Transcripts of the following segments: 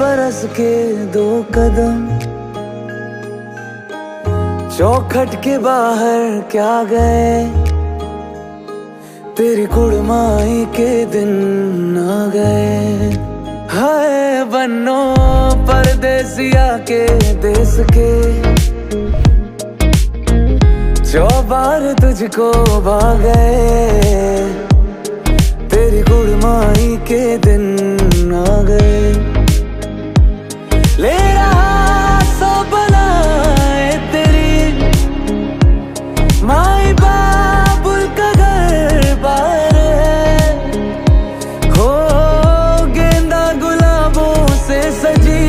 बरस के 2 कदम चौखट के बाहर क्या गए, तेरी कुड़माई के दिन आ गए। हाय बन्नो परदेसिया के देश के, चौबार तुझको भागे, तेरी कुड़माई के दिन आ गए। ले रहा सो बनाए तेरी माई बाबुल का घर बार है, हो गेंदा गुलाबों से सजी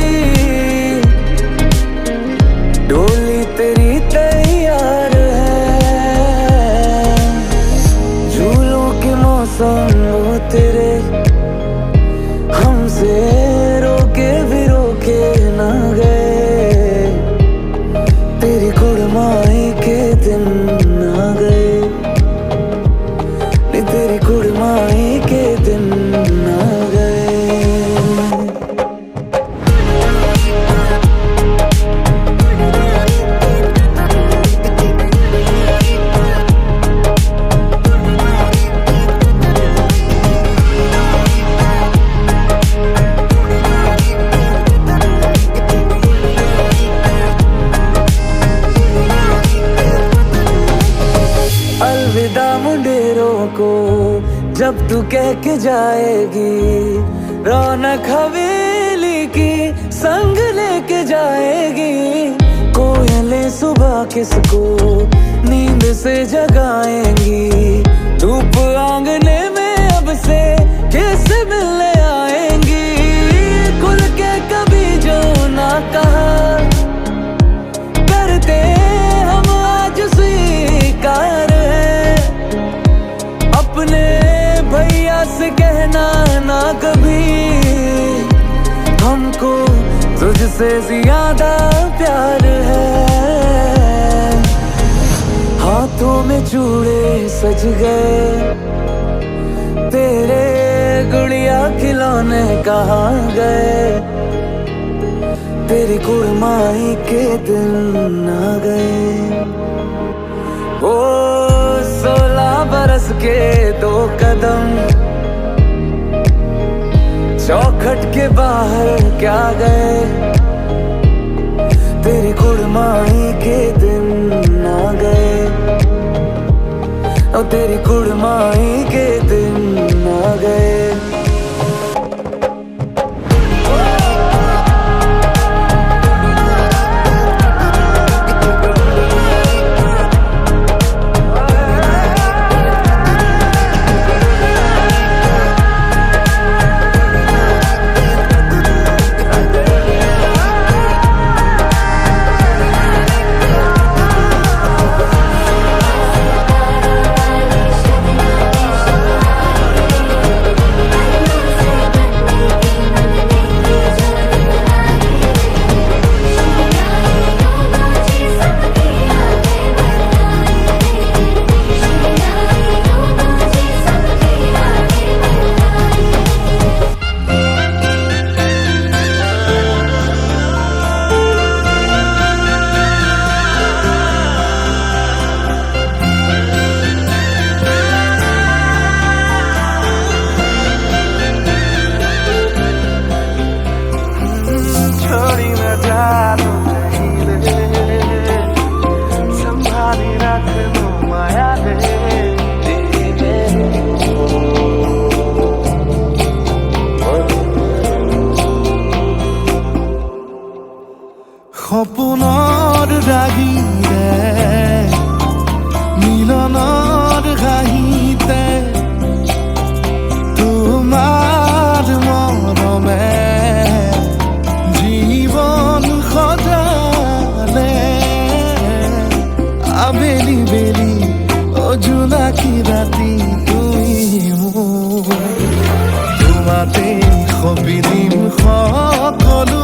डोली तेरी तैयार है। झूलों के मौसम वो तेरे हमसे रोके भी रोके ना गए, तेरी कुड़माई के दिन आ गए, नहीं तेरी कुड़माई के दिन आ गए। अलविदा मुंडेरों को जब तू कह के जाएगी, रौनक हवेली की संग लेके जाएगी। कोयलें सुबह किसको नींद से जगाएंगी, धूप आंगने में अब से किससे मिलने आएंगी। खुल के कभी जो ना कहा करते हम आज स्वीकार, अपने भैया से कहना ना कभी, हमको तुझसे ज्यादा प्यार है। हाथों में चूड़े सज गए, तेरे गुड़िया खिलौने कहाँ गए, तेरी कुड़माई के दिन आ गए। ओ 16 बरस के 2 कदम चौखट के बाहर क्या गए, तेरी कुड़माई के दिन आ गए, और तेरी कुड़माई के दिन आ गए। সপোনৰ ৰাগিৰে মিলনৰ ঘাঁহিতে তোমাৰ মৰমে জীৱন সজালে। আবেলি বেলি অজোনাকি ৰাতি তুমি মোৰ, তোমাতে সপিদিম সকলো,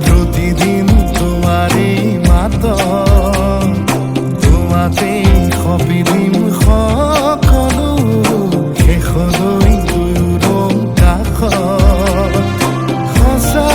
প্ৰতিদিন তোমাৰে মাত, তোমাতে সপিদিম সকলো, শেষলৈ দুয়োৰ কাষত সঁচা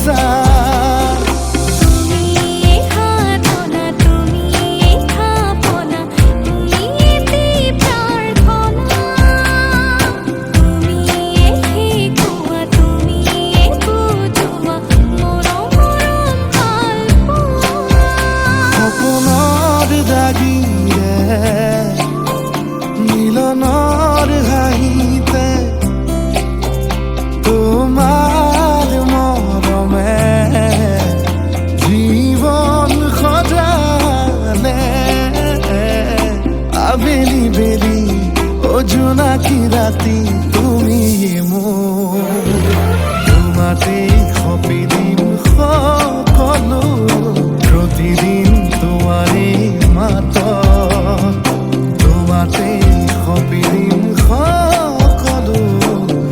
সঁচা মিলনৰ হাঁহিতে তোমাৰ মৰমে জীৱন সজালে আবেলি বেলি জোনাকী ৰাতি তুমি মোৰ তোমাতে সপিদিম সকলো প্ৰতিদিন তোমাৰে মাতত তোমাতে সপিদিম সকলো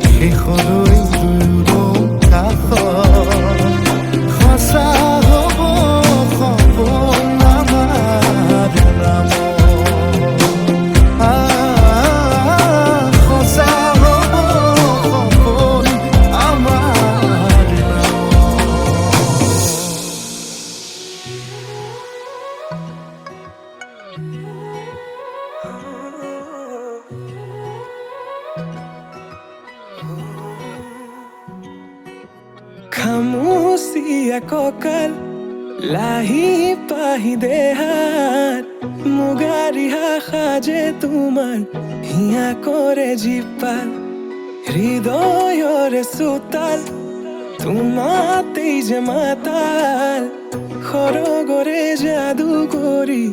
শেষলৈ দুয়ো কাষত সঁচা হ'ব সপোন আমাৰ নামত সঁচা হ'ব সপোন আমাৰ খামুচিয়া কঁকাল লাহি পাহি দেহাত মুগাৰি সাজে তোমাৰ হিয়া কৰে জীপাল হৃদয়ৰে চোতাল তোমাতেই যে মাতাল সৰগৰে যাদু কৰি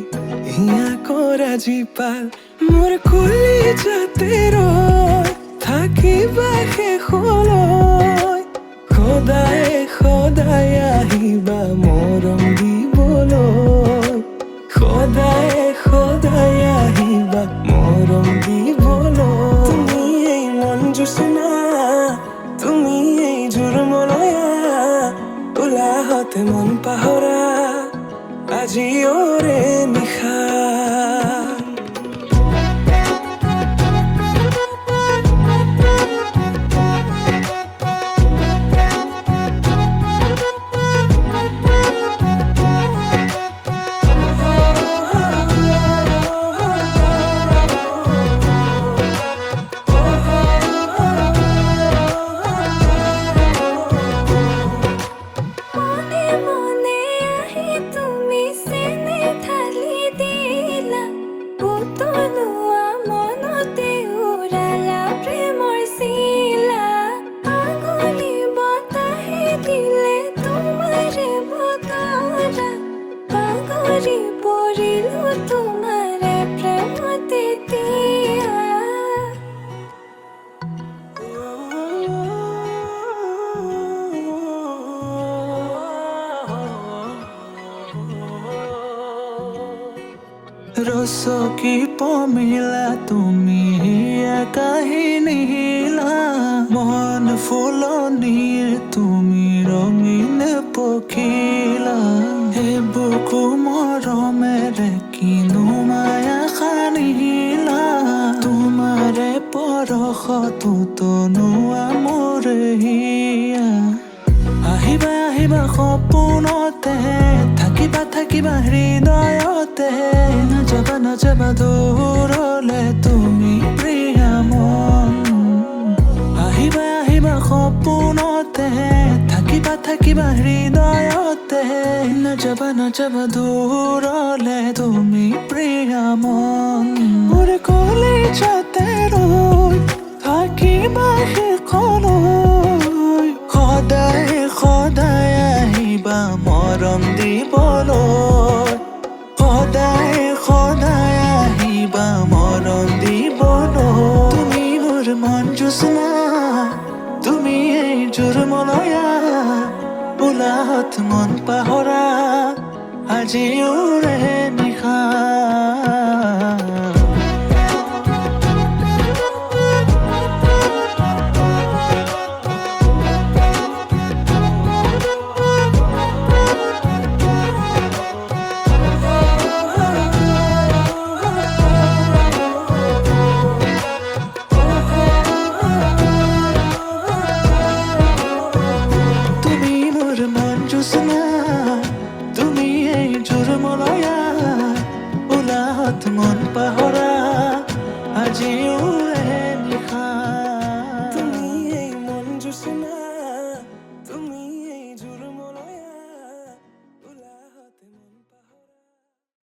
হিয়া কৰা জীপাল মোৰ কলিজাতে ৰৈ থাকিবা শেষলৈ সদায় সদায় আহিবা মৰম দিবলৈ সদায় সদায় আহিবা মৰম দিবলৈ তুমি এই মন জোচনা তুমি এই জোৰ মলয়া উলাহতে মন পাহৰা আজি ওৰে নিশা ৰচকী পমিলা তুমি কাহিনী হিলা মন ফুলনিৰ তুমি ৰঙীন পখিলা হে বুকু মৰমেৰে কিনো মায়া সানিলা তোমাৰে পৰশতো তনুৱা মোৰ হিয়া আহিবা আহিবা সপোনতে থাকিবা থাকিবা হৃদয়তে নাযাবা নাযাবা দূৰলে তুমি প্ৰিয়া মন আহিবা আহিবা সপোনতে থাকিবা থাকিবা হৃদয়তে নাযাবা নাযাবা দূৰলে তুমি প্ৰিয়া মন মোৰ কলিজাতে ৰৈ থাকিবা শেষলৈ সদায় সদায় আহিবা মৰম দিবলৈ সদায় সদায় আহিবা মৰম দিবলৈ তুমি মোৰ মন জোচনা তুমি এই জোৰ মলয়া উলাহত মন পাহৰা আজি ওৰে নিশা নিবলৈ আহ উলাহত মন পাহৰা